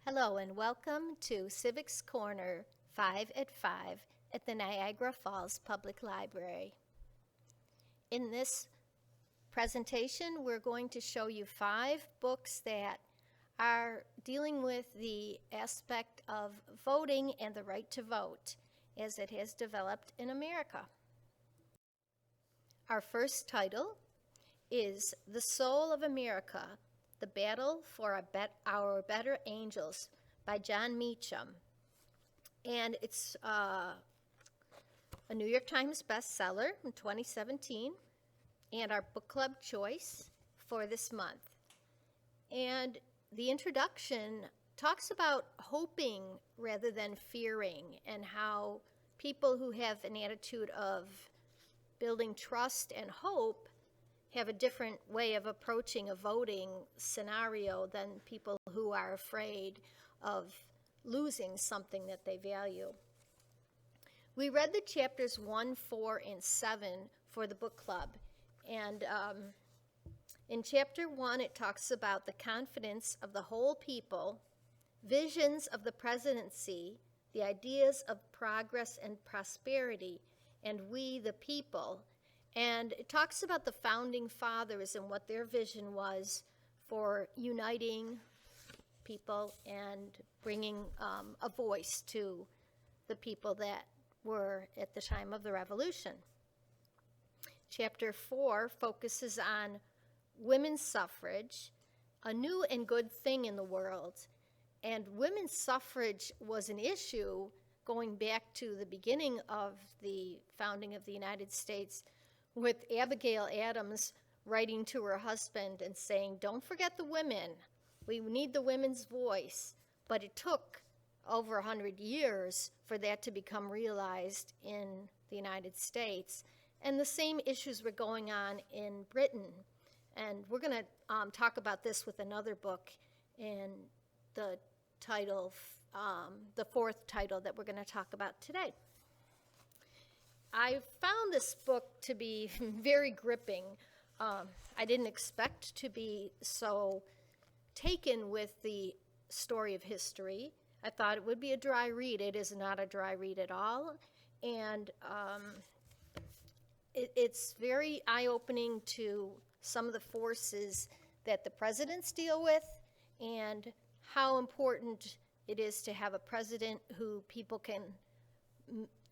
Hello and welcome to Civics Corner 5 at 5 at the Niagara Falls Public Library. In this presentation, we're going to show you 5 books that are dealing with the aspect of voting and the right to vote as it has developed in America. Our first title is The Soul of America, The Battle for Our Better Angels by John Meacham. And it's a New York Times bestseller in 2017 and our book club choice for this month. And the introduction talks about hoping rather than fearing, and how people who have an attitude of building trust and hope have a different way of approaching a voting scenario than people who are afraid of losing something that they value. We read the chapters 1, 4, and 7 for the book club. And in chapter 1, it talks about the confidence of the whole people, visions of the presidency, the ideas of progress and prosperity, and we the people. And it talks about the founding fathers and what their vision was for uniting people and bringing a voice to the people that were at the time of the Revolution. Chapter 4 focuses on women's suffrage, a new and good thing in the world. And women's suffrage was an issue going back to the beginning of the founding of the United States, with Abigail Adams writing to her husband and saying, "Don't forget the women. We need the women's voice." But it took over 100 years for that to become realized in the United States. And the same issues were going on in Britain. And we're going to talk about this with another book in the title, the fourth title that we're going to talk about today. I found this book to be very gripping. I didn't expect to be so taken with the story of history. I thought it would be a dry read. It is not a dry read at all. And it's very eye-opening to some of the forces that the presidents deal with, and how important it is to have a president who people can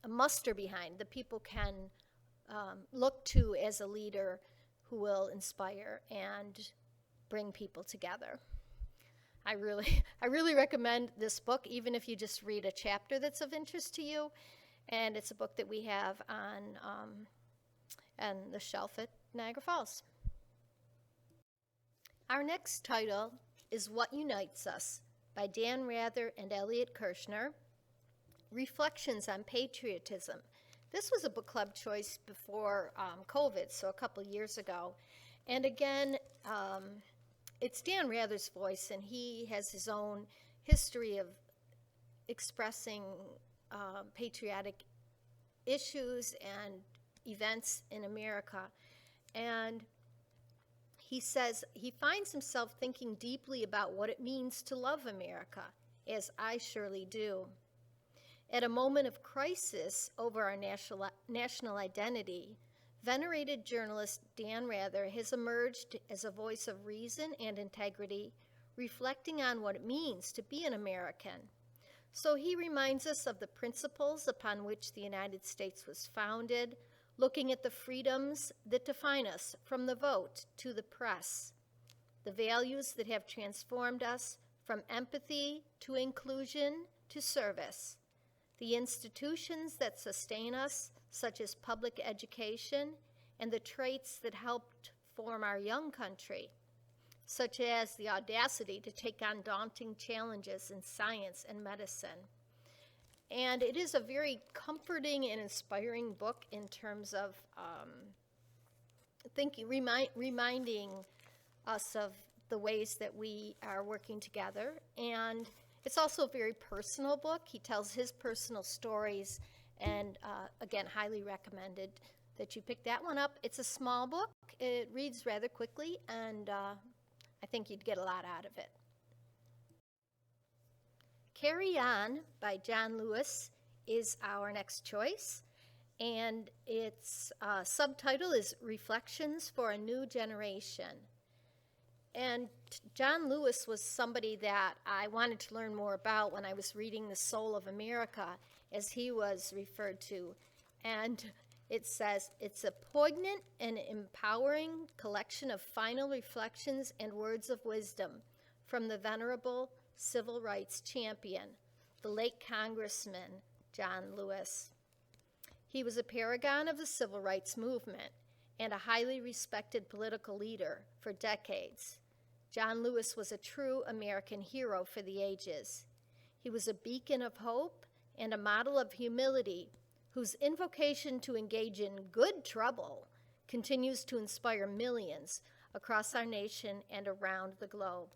muster behind, the people can look to as a leader who will inspire and bring people together. I really recommend this book, even if you just read a chapter that's of interest to you. And it's a book that we have on the shelf at Niagara Falls. Our next title is What Unites Us by Dan Rather and Elliot Kirshner, Reflections on Patriotism. This was a book club choice before COVID, so a couple years ago. And again, it's Dan Rather's voice, and he has his own history of expressing patriotic issues and events in America. And he says he finds himself thinking deeply about what it means to love America, as I surely do. At a moment of crisis over our national identity, venerated journalist Dan Rather has emerged as a voice of reason and integrity, reflecting on what it means to be an American. So he reminds us of the principles upon which the United States was founded, looking at the freedoms that define us, from the vote to the press, the values that have transformed us from empathy to inclusion to service, the institutions that sustain us, such as public education, and the traits that helped form our young country, such as the audacity to take on daunting challenges in science and medicine. And it is a very comforting and inspiring book in terms of reminding us of the ways that we are working together. And it's also a very personal book. He tells his personal stories, and again, highly recommended that you pick that one up. It's a small book. It reads rather quickly, and I think you'd get a lot out of it. Carry On by John Lewis is our next choice, and its subtitle is Reflections for a New Generation. And John Lewis was somebody that I wanted to learn more about when I was reading The Soul of America, as he was referred to. And it says, it's a poignant and empowering collection of final reflections and words of wisdom from the venerable civil rights champion, the late Congressman John Lewis. He was a paragon of the civil rights movement and a highly respected political leader for decades. John Lewis was a true American hero for the ages. He was a beacon of hope and a model of humility, whose invocation to engage in good trouble continues to inspire millions across our nation and around the globe.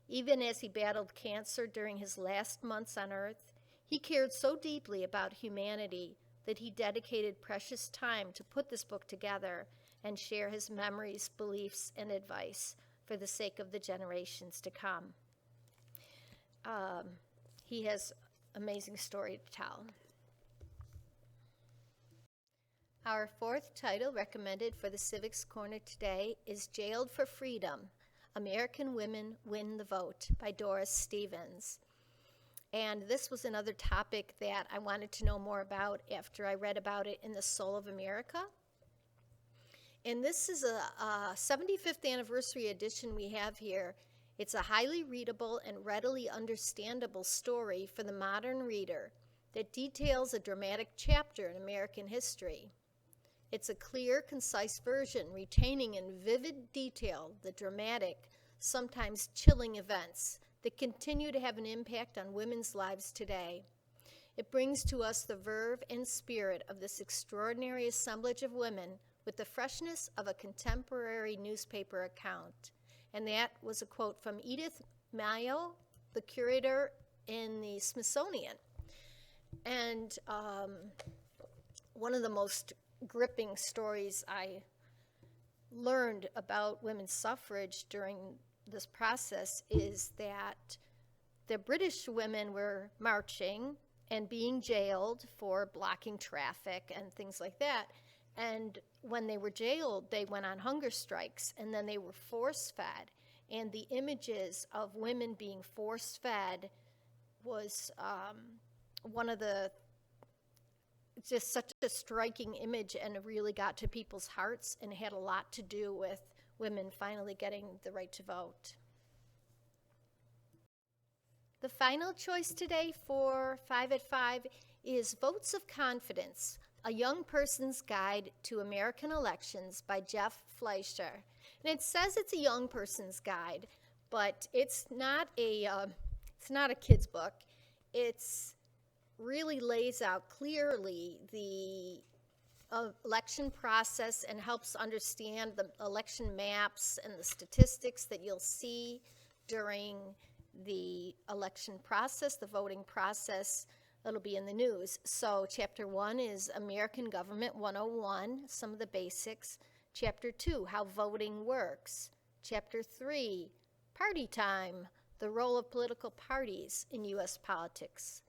Even as he battled cancer during his last months on earth, he cared so deeply about humanity that he dedicated precious time to put this book together and share his memories, beliefs, and advice for the sake of the generations to come. He has an amazing story to tell. Our fourth title recommended for the Civics Corner today is Jailed for Freedom, American Women Win the Vote by Doris Stevens. And this was another topic that I wanted to know more about after I read about it in The Soul of America. And this is a 75th anniversary edition we have here. It's a highly readable and readily understandable story for the modern reader that details a dramatic chapter in American history. It's a clear, concise version retaining in vivid detail the dramatic, sometimes chilling events that continue to have an impact on women's lives today. It brings to us the verve and spirit of this extraordinary assemblage of women with the freshness of a contemporary newspaper account. And that was a quote from Edith Mayo, the curator in the Smithsonian. And one of the most gripping stories I learned about women's suffrage during this process is that the British women were marching and being jailed for blocking traffic and things like that. And when they were jailed, they went on hunger strikes, and then they were force-fed. And the images of women being force-fed was one of the, just such a striking image, and it really got to people's hearts and had a lot to do with women finally getting the right to vote. The final choice today for 5 at 5 is Votes of Confidence, A Young Person's Guide to American Elections by Jeff Fleischer. And it says it's a young person's guide, but it's not a kid's book. It's really lays out clearly the election process and helps understand the election maps and the statistics that you'll see during the election process, the voting process. It'll be in the news. So Chapter 1 is American Government 101, some of the basics. Chapter 2, How Voting Works. Chapter 3, Party Time, the role of political parties in U.S. politics.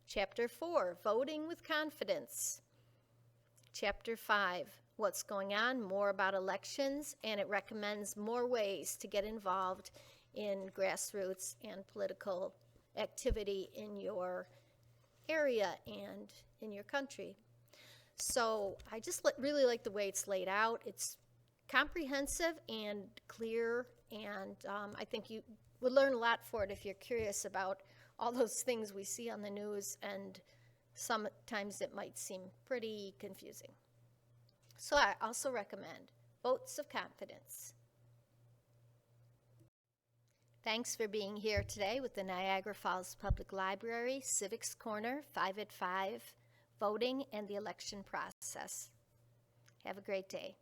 Chapter 4, Voting with Confidence. Chapter 5, What's Going On, more about elections, and it recommends more ways to get involved in grassroots and political activity in your area and in your country. So I just really like the way it's laid out. It's comprehensive and clear, and I think you would learn a lot for it if you're curious about all those things we see on the news, and sometimes it might seem pretty confusing. So I also recommend Votes of Confidence. Thanks for being here today with the Niagara Falls Public Library Civics Corner 5 at 5, Voting and the Election Process. Have a great day.